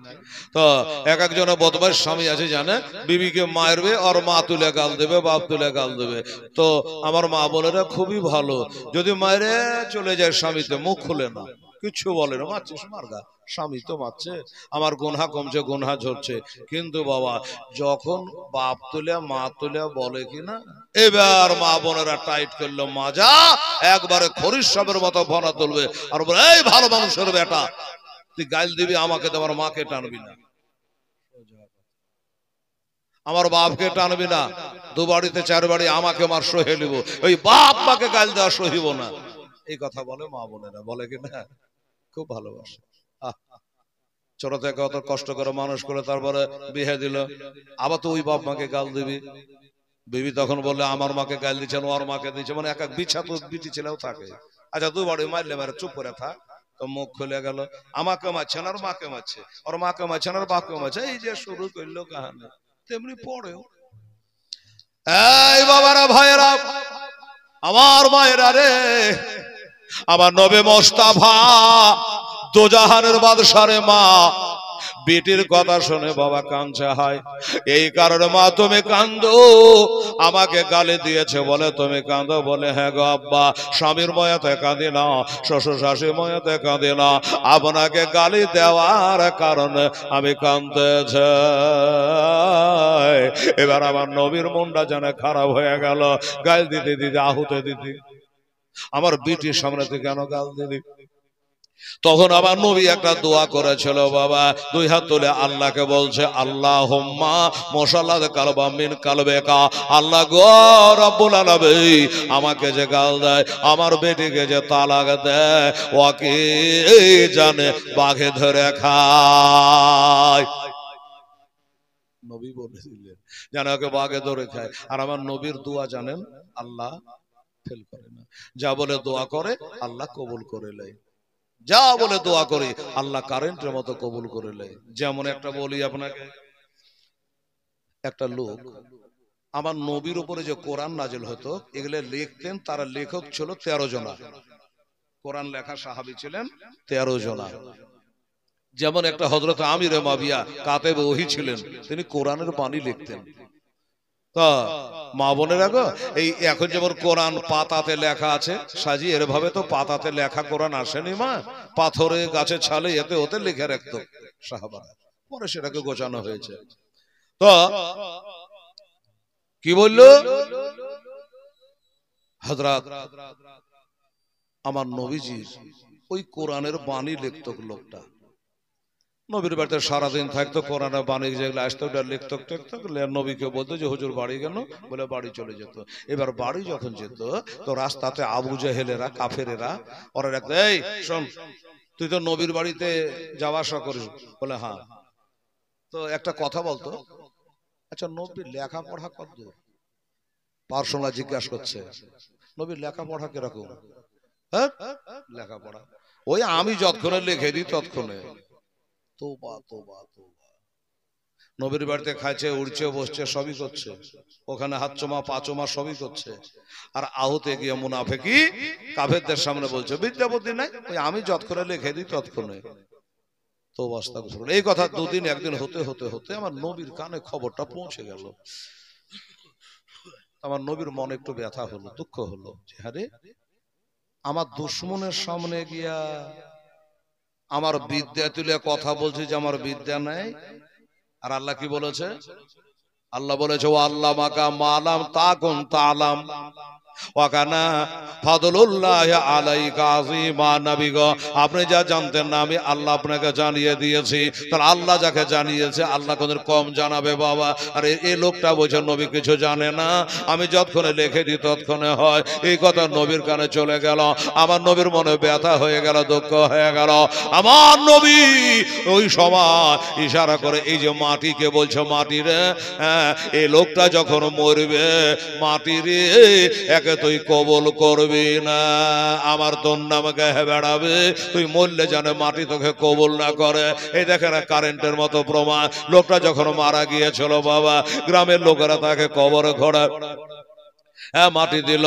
তো এক একজনের বদমাস স্বামী আছে, জানে বিবিকে মারবে আর মা তুলে গাল দেবে, বাপ তুলে গাল দেবে। তো আমার মা বোনেরা খুবই ভালো, যদি মায়েরে চলে যায় স্বামীতে, মুখ খুলে না, কিছু বলে না, মারছিস মারগা, স্বামী তো মারছে, আমার গুনহা কমছে, গুনহা ঝরছে। কিন্তু বাবা, যখন বাপ তুলে মা তুলে বলে কিনা, এবার মা বোনেরা টাইট করলো মাজা, একবারে খরিশ সাপের মতো ভনা তুলবে আর বলে, এই ভালো মানুষের বেটা, তুই গাইল দিবি আমাকে, তোমার মাকে টানবি না, আমার বাপকে টানবি না, 2 বাড়িতে 4 বাড়ি আমাকে মার সহে নিব, ওই বাপ মাকে গাইল দেওয়া সহিব না, এই কথা বলে মা বোনেরা, বলে কিনা, খুব ভালোবাসে। ছোট থেকে অত কষ্ট করে মানুষ করে তারপরে বিয়ে দিল, আবার তো ওই বাপ মাকে গাল দিবি। বিবি তখন বললে, আমার মাকে গাল দিচ্ছেন, ওর মাকে দিচ্ছে, মানে এক এক বিছা তো বিটি ছেলেও থাকে। আচ্ছা, 2 বাড়ি মারলে মারে চুপ করে থাক, তো মুখ খুলে গেল, আমাকে মারছেন আর মাকে মারছে, ওর মাকে মারছেন আর বাপকে মারছে, এই যে শুরু করলো কাহানি, তেমনি পড়েও। এই বাবারা, ভাইয়েরা, আমার মায়েরা রে, আমার নবী মোস্তাফা দোজাহানের বাদশারে মা, বেটির কথা শুনে বাবা কাঁদছে, হয় এই কারণে মা তুমি কাঁদো, আমাকে গালি দিয়েছে বলে তুমি কাঁদো? বলে, হ্যাঁ গো আব্বা, স্বামীর ময়াতে কাঁদি না, শ্বশুর শাশুড়ি ময়াতে কাঁদি না, আপনাকে গালি দেওয়ার কারণে আমি কাঁদতেছি। এবার আমার নবীর মনটা যেন খারাপ হয়ে গেল, গাল দিতে দিতে আহুতে দিতে, আমার বিটির সামনে তুই কেন গাল দিলি? তখন আবার নবী একটা দোয়া করেছিল বাবা, দুই হাত তুলে আল্লাহকে বলছে, আল্লাহুম্মা মুসাল্লাদ কালবা মিন কালবেকা, আল্লাহ গো রব্বুল আলামিন, আমাকে যে গাল দেয়, আমার বেটিকে যে তালাক দেয়, ওকে জানে বাঘে ধরে খায়। নবী বলেছিলেন যেন ওকে বাঘে ধরে খায়। আর আমার নবীর দোয়া জানেন আল্লাহ ফেল করে না, যা বলে দোয়া করে আল্লাহ কবুল করে নেয়, যা বলে দোয়া করি আল্লাহ কারেন্টের মতো কবুল করে নেয়। যেমন একটা বলি আপনাকে, একটা লোক আমার নবীর উপরে যে কোরআন নাজিল হতো এগুলো লিখতেন, তারা লেখক ছিল 13 জনা, কোরআন লেখা সাহাবী ছিলেন 13 জনা। যেমন একটা হযরত আমির মাবিয়া কাতেব ওহী ছিলেন, তিনি কোরআনের বাণী লিখতেন। তা মা বোনেরা গো, এই এখন যেমন কোরআন পাতাতে লেখা আছে সাজি, এর ভাবে তো পাতাতে লেখা কোরআন আসেনি মা, পাথরে গাছে ছালে এতে ওতে লিখে রাখতো সাহাবারা, পরে সেটাকে গোছানো হয়েছে। তো কি বললো হযরত আমার নবীজির ওই কোরআনের বাণী লিখতো লোকটা, নবীর বাড়িতে সারাদিন থাকতো, কোরআনের বাণী যেগুলো আসতো ওটা লিখতো, নবীকে বলতো যে হুজুর বাড়ি গেল, বলে বাড়ি চলে যেত। এবার বাড়ি যখন যেত তো রাস্তাতে আবু জাহেলেরা কাফেরেরা ওরা রাখতো, এই শোন তুই তো নবীর বাড়িতে যাওয়া আসা করিস, বলে হ্যাঁ, তো একটা কথা বলতো, আচ্ছা নবীর লেখাপড়া কতদূর? পার্সোনাল জিজ্ঞাসা করছে, নবীর লেখাপড়া কিরকম? হ্যাঁ লেখাপড়া ওই আমি যতক্ষণে লিখে দিই ততক্ষণে। তোবা তোবা তোবা, নবীর বাড়িতে খাইছে, উড়ছে, বসছে, সবই করছে, ওখানে হাত চমা পা চমা সবই করছে, আর আহুতে গিয়ে মুনাফিকি কাফেরদের সামনে বলছে বিদ্যা বুদ্ধি নাই, ওই আমি যতক্ষণে লিখে দিই ততক্ষণে। তো অবস্থা এই কথা দুদিন একদিন হতে হতে হতে আমার নবীর কানে খবরটা পৌঁছে গেল। আমার নবীর মনে একটু ব্যথা হলো, দুঃখ হলো, যে আরে আমার দুশ্মনের সামনে গিয়া আমার বিদ্যা তুলে কথা বলছে যে আমার বিদ্যা নাই। আর আল্লাহ কি বলেছে? আল্লাহ বলেছে ও আল্লাহ মাকা মালাম তাকুন তালাম ওয়াকানা ফাদলুল্লাহ আলাইকা আযীমা। নবী গো, আপনি যা জানতেন না আমি আল্লাহ আপনাকে জানিয়ে দিয়েছি। তাহলে আল্লাহ যাকে জানিয়েছে আল্লাহ কোনদিন কম জানাবে বাবা? আর এই লোকটা বলছে নবী কিছু জানে না, আমি যতক্ষণে লিখে দিই ততক্ষণে হয়। এই কথা নবীর কানে চলে গেল, আমার নবীর মনে ব্যথা হয়ে গেল, দুঃখ হয়ে গেল। আমার নবী ওই সময় ইশারা করে এই যে মাটিকে বলছে, মাটি রে, হ্যাঁ এই লোকটা যখন মরবে মাটি রে একে তুই কবল করবি না, আমার তোর নামে গায়ে বেড়াবে, তুই মরলে জানে মাটি তোকে কবল না করে। এই দেখে না কারেন্টের মতো প্রমাণ, লোকটা যখন মারা গিয়েছিল বাবা গ্রামের লোকেরা তাকে কবরে ঘোরা হ্যাঁ মাটি দিল।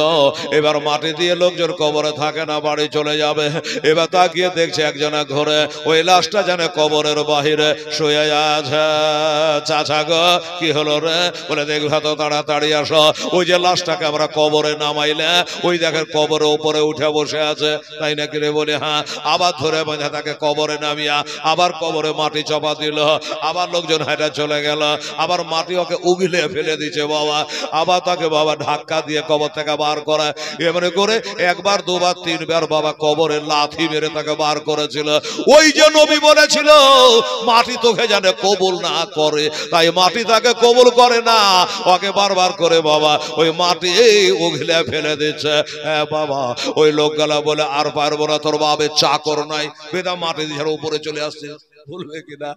এবার মাটি দিয়ে লোকজন কবরে থাকে না, বাড়ি চলে যাবে। এবার তাকিয়ে দেখছে একজনের ঘরে ওই লাশটা জানে কবরের বাহিরে শুয়ে আছে। চাচা গো কি হলো রে? বলে দেখবা তো তাড়াতাড়ি আসো, ওই যে লাশটাকে আমরা কবরে নামাইলে ওই দেখেন কবরের উপরে উঠে বসে আছে, তাই নাকি রে? বলে হ্যাঁ। আবার ধরে বাঁধা তাকে কবরে নামিয়া আবার কবরে মাটি চাপা দিল, আবার লোকজন হেঁটে চলে গেল, আবার মাটি ওকে উগিলে ফেলে দিচ্ছে বাবা, আবার তাকে বাবা ধাক্কা দিয়ে কবর থেকে বার করা, এমনি করে একবার দুবার তিনবার বাবা কবরে লাথি মেরে তাকে বার করেছিল। ওই যে নবী বলেছিল মাটি তোকে জানে কবুল না করে, তাই মাটি তাকে কবুল করে না, ওকে বারবার করে বাবা ওই মাটি উগলে ফেলে দিচ্ছে। হ্যাঁ বাবা ওই লোকগুলা বলে আর পারবো না, তোর বাবে চাকর নাই, বেদা মাটি দিয়ে উপরে চলে আসছে, বলবে কিনা?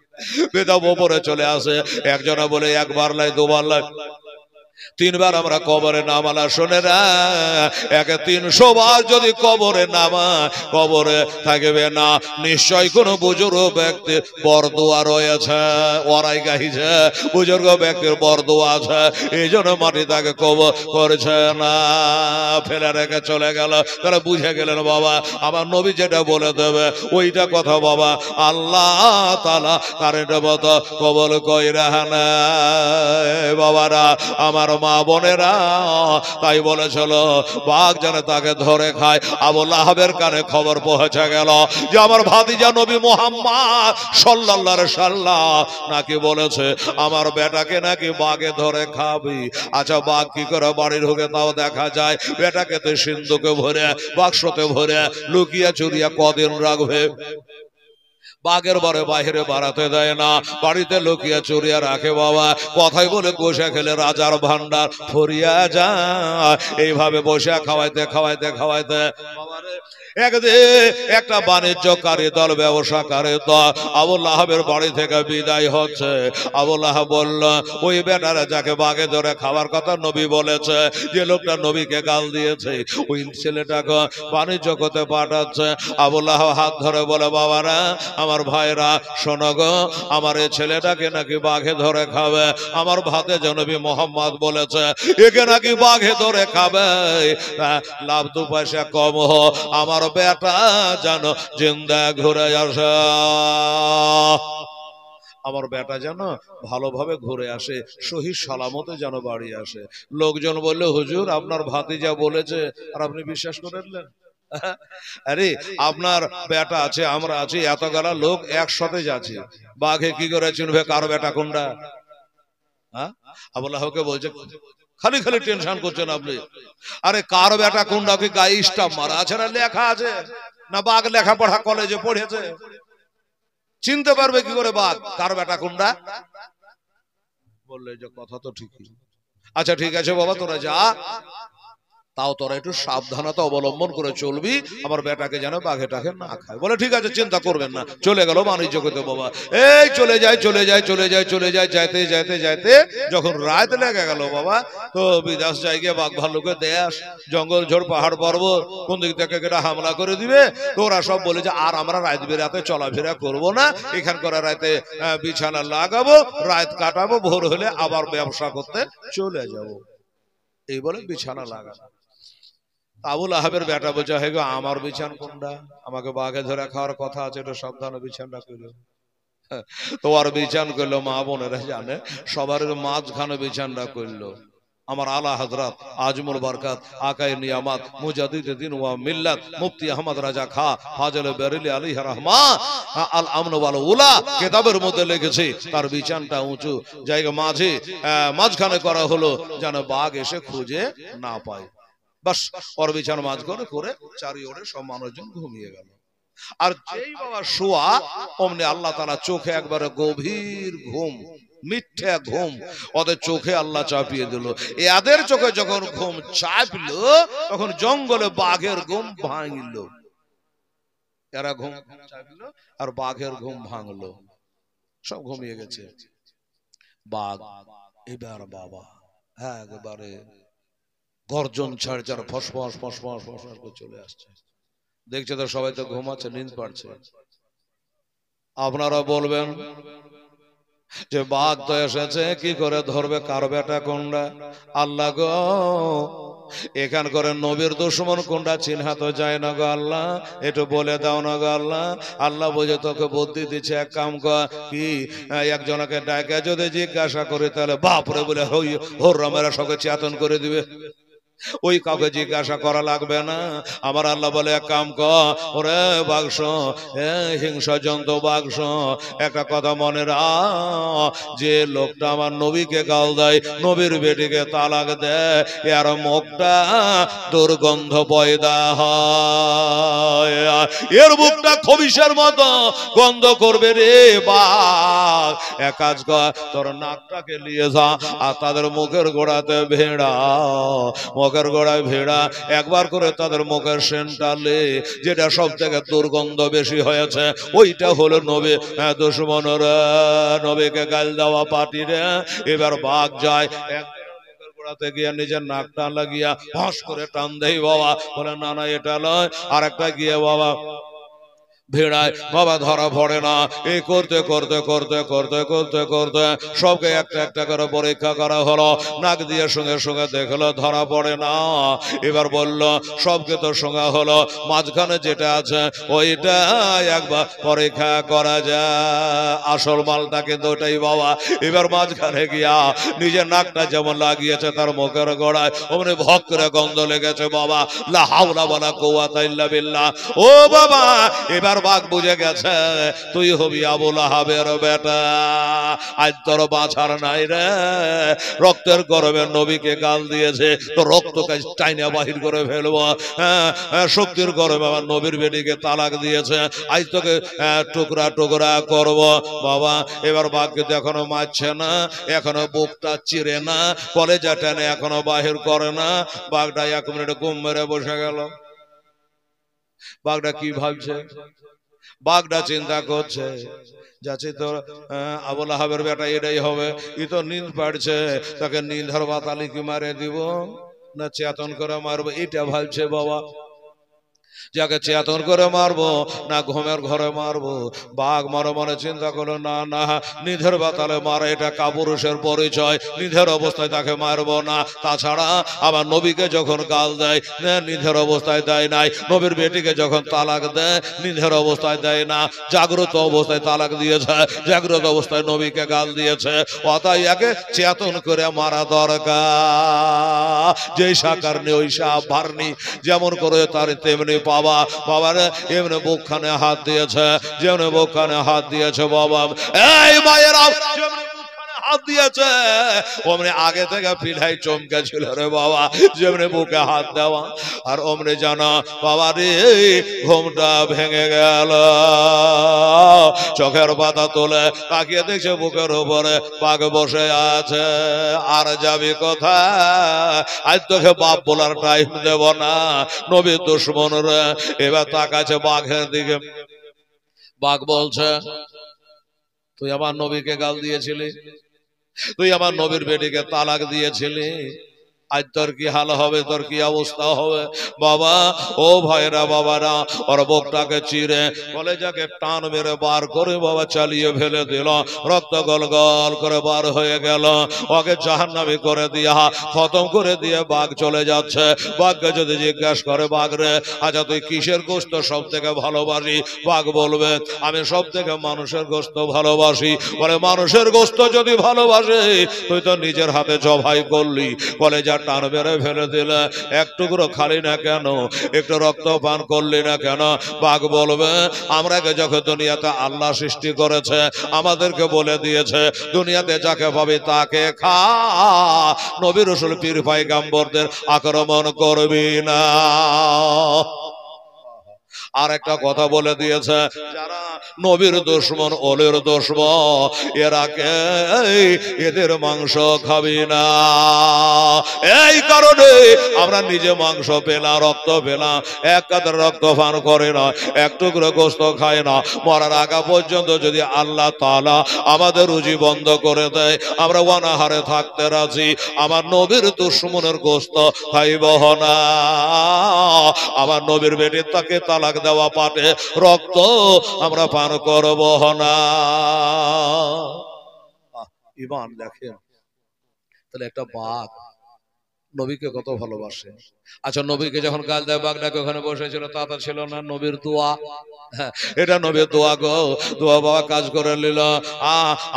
বেদা উপরে চলে আসে। একজনা বলে একবার লাই দুবার লাই তিনবার আমরা কবরে নামালা। শোনে না, একে 300 বার যদি কবরে নামা কবরে থাকবে না, নিশ্চয় কোন বুজুর্গ ব্যক্তির বরদোয়া রয়েছে, ওরাই গাইছে বুজুর্গ ব্যক্তির বরদোয়া আছে, এই জন্য মাটি তাকে কবর করেছে না, ফেলে রেখে চলে গেল। তারা বুঝে গেলেন বাবা আমার নবী যেটা বলে দেবে ওইটা কথা বাবা আল্লাহ তাআলা কারেন্টের মতো কবল কইরা না। বাবারা আমার মা বোনেরা, তাই বলেছিল বাঘ যেন তাকে ধরে খায়। আবু লাহাবের কানে খবর পৌঁছে গেল যে আমার ভাতিজা নবী মুহাম্মদ সাল্লাল্লাহু আলাইহি সাল্লাম নাকি বলেছে আমার বেটাকে নাকি বাঘে ধরে খাবি। আচ্ছা বাঘ কি করে বাড়ি ঢোকে তাও দেখা যায়। বেটাকে তো সিন্ধুকে ভরে বাক্সতে ভরে লুকিয়ে চুরিয়া কদিন রাখবে? বাঘের বারে বাহিরে বাড়াতে দেয় না, বাড়িতে লুকিয়ে চুরিয়া রাখে বাবা। কথাই বলে বসে খেলে রাজার ভান্ডার ফরিয়া যায়। এইভাবে বসে খাওয়াইতে খাওয়াইতে খাওয়াইতে একদিন একটা বাণিজ্যকারী দল, ব্যবসাকারী দল আবু লাহাবের বাড়ি থেকে বিদায় হচ্ছে। আবু লাহাব বলল ওই বেটারা যাকে বাঘে ধরে খাওয়ার কথা নবী বলেছে, যে লোকটা নবীকে গাল দিয়েছে, ওই ছেলেটাকে বাণিজ্য করতে পাঠাচ্ছে। আবু লাহাব হাত ধরে বলে বাবারা, আমার ভাইরা শোনো গো, আমার এই ছেলেটাকে নাকি বাঘে ধরে খাবে। আমার ভাতিজা নবী মুহাম্মদ বলেছে একে নাকি বাঘে ধরে খাবে। লাভ দু পয়সা কম হো, আমার বেটা যেন জিন্দা ঘুরে আসে, আমার বেটা যেন ভালোভাবে ঘুরে আসে, সহি সালামতে যেন বাড়ি আসে। লোকজন বললে হুজুর আপনার ভাতিজা বলেছে আর আপনি বিশ্বাস করলেন? আরে আপনার বেটা আছে, আমরা আছি, এত গেলা লোক একসাথে যাচ্ছে, বাঘে কি করে চিনবে কার বেটা কোনটা? হ্যাঁ, আবু লাহাবকে বলছে খালি খালি টেনশন করছেন আপনি। আরে কার বেটা কোনটা কি গায়ে স্টাম্প মারা আছে না লেখা আছে? না বাঘ লেখাপড়া কলেজে পড়েছে? চিনতে পারবে কি করে বাঘ কার বেটা কোনটা? বললে যে কথা তো ঠিকই। আচ্ছা ঠিক আছে বাবা তোরা যা, তাও তোরা একটু সাবধানতা অবলম্বন করে চলবি, আমার বেটাকে যেন বাঘে টাঘে না খায়। বলে ঠিক আছে চিন্তা করবেন না। চলে গেল বাণিজ্য করতে বাবা। এই চলে যায় চলে যায় চলে যায় চলে যায়, যাইতে যাইতে যাইতে যখন রাত লেগে গেল বাবা, তো বিদেশ জায়গায় বাঘ ভাল্লুকের দেশ, জঙ্গল ঝোড় পাহাড় পর্বত কোন দিক থেকে কেটা হামলা করে দিবে। তো ওরা সব বলে যে আর আমরা রাত বেরাতে চলাফেরা করবো না, এখানকার রাতে বিছানা লাগাবো, রাত কাটাবো, ভোর হলে আবার ব্যবসা করতে চলে যাব। এই বলে বিছানা লাগানো। আবু লাহাবের বেটা বলছে হে গো আমার বিছান কোনটা? আমাকে বাঘে ধরে খাওয়ার কথা আছে, এটা সাবধানে বিছানটা করলো। তোমার বিছান করলো মা বোনেরা জানে সবার মাঝখানে বিছানটা করলো আমার আলা হযরত আজমুল বরকত আকায়ে নিয়ামত মুজাদ্দিদ ওয়া মিল্লাত মুফতি আহমদ রাজা খা ফাজল বেরেলি আলাইহি রহমান আল আমন ওয়াল উলা কিতাবের মধ্যে লিখেছে তার বিছানটা উঁচু জায়গা মাঝখানে করা হলো যেন বাঘ এসে খুঁজে না পায়। বাস ওর বিছানা মাঝ করে করে চারি ওরে সব মানুষজন ঘুমিয়ে গেল। আর যেই বাবা শোয়া অমনি আল্লাহ তাআলা চোখে একবারে গভীর ঘুম, মিথ্যা ঘুম ওদের চোখে আল্লাহ চাপিয়ে দিল। এদের চোখে যখন ঘুম চাপলো তখন জঙ্গলে বাঘের ঘুম ভাঙল। এরা ঘুম চাপলো আর বাঘের ঘুম ভাঙলো, সব ঘুমিয়ে গেছে। বাঘ এবার বাবা একবারে গর্জন ছাড় ছাড় ফসফস ফসফস ফসফস করে চলে আসছে। দেখছে তো সবাই তো ঘুমাচ্ছে, নিন্দ পাড়ছে। আপনারা বলবেন যে বাঘ তো এসেছে, কি করে ধরবে কার বেটা কোনটা? আল্লাহ গো এখান করে নবীর দুশমন কোনটা চিনহা তো যায় না গো আল্লাহ, একটু বলে দাও না গো আল্লাহ। আল্লাহ বুঝে তোকে বুদ্ধি দিচ্ছে, এক কাম কর, কি একজনকে ডাকে যদি জিজ্ঞাসা করে তাহলে বাপরে বলে হররামেরা সবকে চেতন করে দিবে। ওই কাউকে জিজ্ঞাসা করা লাগবে না। আমার আল্লাহ বলে এক কাম কর, ওরে বাঘস হিংসা জন্তু বাঘস, একটা কথা মনে রাখ, যে লোকটা আমার নবীকে গাল দেয়, নবীর বেটিকে তালাক দেয়, এর মুখটা দুর্গন্ধ পয়দা হয়, এর মুখটা খবিশের মতো গন্ধ করবে রে বাঘ। এক কাজ কর, তোর নাকটাকে নিয়ে যা আর তাদের মুখের গোড়াতে ভেড়া, মুখের গোড়ায় ভেড়া, একবার করে তাদের মুখের সেন্টালে যেটা সব থেকে দুর্গন্ধ বেশি হয়েছে ওইটা হলো নবী দুশমনের নবীকে গাল দেওয়া পার্টিরে। এবার বাঘ যায় গোড়াতে গিয়ে নিজের নাক টান লাগিয়া ফাঁস করে টান দেই বাবা, বলে না না এটা নয়, আর একটা গিয়ে বাবা ভিড়ায় বাবা ধরা পড়ে না। এই করতে করতে করতে করতে করতে করতে সবকে একটা একটা করে পরীক্ষা করা হলো। নাক দিয়ে সঙ্গে সঙ্গে দেখলো ধরা পড়ে না। এবার বলল সবকে তো সঙ্গে হলো, মাঝখানে যেটা আছে ওইটা একবার পরীক্ষা করা যায়, আসল মালটা কিন্তু ওটাই বাবা। এবার মাঝখানে গিয়া নিজের নাকটা যেমন লাগিয়েছে তার মুখের গোড়ায় ওমনি ভক করে গন্ধ লেগেছে বাবা। লা হাওলা ওয়ালা কুওয়াতা ইল্লা বিল্লাহ। ও বাবা, এবার বাঘ বুঝে গেছে তুই হবি আবু লাহাবের বেটা, আজ তোর বাছার নাই রে। রক্তের গরমে নবীকে গাল দিয়েছে, তো রক্তকে টাইনা বাহির করে ফেলবো। শক্তির গরমে আমার নবীর বেটিকে তালাক দিয়েছে, আজ তোকে টুকরা টুকরা করব বাবা। এবার বাঘ কিন্তু এখনো মারছে না, এখনো বুকটা চিরে না, কলেজা টেনে এখনো বাহির করে না। বাঘটা 1 মিনিট ঘুম মেরে বসে গেল। বাঘটা কি ভাবছে? বাঘটা চিন্তা করছে যাচ্ছে তোর আবু লাহাবের বেটা এটাই হবে, ই তো নীল পাড়ছে, তাকে নীলধর বাতালি কি মারে দিব না চেতন করে মারবো, এটা ভাবছে বাবা। যাকে চেতন করে মারবো না ঘুমের ঘরে মারবো। বাঘ মনে মনে চিন্তা করলো না না, নিধের বাতালে মারা এটা কাপুরুষের পরিচয়, নিধের অবস্থায় তাকে মারবো না। তাছাড়া আবার নবীকে যখন গাল দেয় নিধের অবস্থায় দেয় নাই, নবীর বেটিকে যখন তালাক দেয় নিধের অবস্থায় দেয় না, জাগ্রত অবস্থায় তালাক দিয়েছে, জাগ্রত অবস্থায় নবীকে গাল দিয়েছে। অতএব একে চেতন করে মারা দরকার। যেই সাকার নেই ওই সাপ ভারনি, যেমন করে তার তেমনি বাবা। বাবার এমনি বুকখানে হাত দিয়েছে, যেমনি বুকখানে হাত দিয়েছে বাবা। এই মায়েরা হাত দিয়েছে অমনি আগে থেকে পিঠাই চমকে ছিল রে বাবা, যেমনি বুকে হাত দেওয়া। আর অমনি জানা বাবা রে ঘুমটা ভেঙে গেল। চোখের পাতা তোলে তাকিয়ে দেখছে বুকের উপরে বাঘ বসে আছে। আর যাবি কোথায়? আজ তোকে বাপ বলার টাইম দেব না, নবী দুশ্মন রে। এবার তাকাচ্ছে বাঘের দিকে। বাঘ বলছে তুই আমার নবীকে গাল দিয়েছিলি, তুই আমার নবীর বেটিকে তালাক দিয়েছিলি, আজ তোর কি হাল হবে, তোর কি অবস্থা হবে বাবা। ও ভাইরা বাবারা, ওর বুকটাকে চিরে কলেজাকে টান মেরে বার করে বাবা চালিয়ে ফেলে দিল। রক্ত গল গল করে বার হয়ে গেল। ওকে জাহান্নামী করে দিয়া খতম করে দিয়ে বাঘ চলে যাচ্ছে। বাঘকে যদি জিজ্ঞাসা করে বাঘ রে আচ্ছা তুই কিসের গোশত সব থেকে ভালোবাসি, বাঘ বলবে আমি সব থেকে মানুষের গোশত ভালোবাসি। বলে মানুষের গোশত যদি ভালোবাসে তুই তো নিজের হাতে জবাই করলি, কলেজা টান বেড়ে ফেলে দিলে, এক টুকরো খালি না কেন, একটু রক্ত পান করলি না কেন? বাঘ বলবে আমরাকে যখন দুনিয়াতে আল্লাহ সৃষ্টি করেছে আমাদেরকে বলে দিয়েছে দুনিয়াতে যাকে পাবি তাকে খা, নবী রাসূল পীর পয়গম্বরদের আক্রমণ করবি না। আর একটা কথা বলে দিয়েছে যারা নবীর দুশমন ওলের দুশমন এরাকে এদের মাংস খাবি না। এই কারণে আমরা নিজে মাংস পেলাম, রক্ত পেলাম, এক কাতর রক্ত পান করে না, এক টুকরো গোশত খায় না। মরার আগা পর্যন্ত যদি আল্লাহ তাআলা আমাদের রুজি বন্ধ করে দেয় আমরা অনাহারে থাকতে রাজি। আমার নবীর দুশমনের গোশত খাইব না। আমার নবীর বেটির তাকে তালাক দেওয়া পাটে রক্ত আমরা পান করব না। ঈমান দেখেন তাহলে একটা বাঘ নবীকে কত ভালোবাসে। আচ্ছা নবীকে যখন গাল দেয় বাঘটাকে ওখানে বসেছিল তা ছিল না নবীর দোয়া। এটা নবীর দোয়া গো, দোয়া বাবা কাজ করে নিল।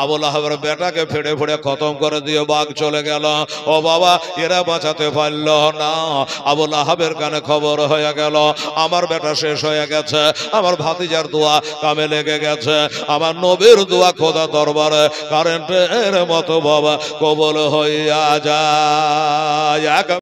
আবু লাহাবের বেটাকে ফেড়ে ফেড়ে খতম করে দিয়ে বাঘ চলে গেল। ও বাবা এরা বাঁচাতে পারল না। আবু লাহাবের কানে খবর হয়ে গেল আমার বেটা শেষ হয়ে গেছে, আমার ভাতিজার দোয়া কামে লেগে গেছে, আমার নবীর দোয়া খোদা দরবারে কারেন্টের মতো বাবা কবল হইয়া যায়।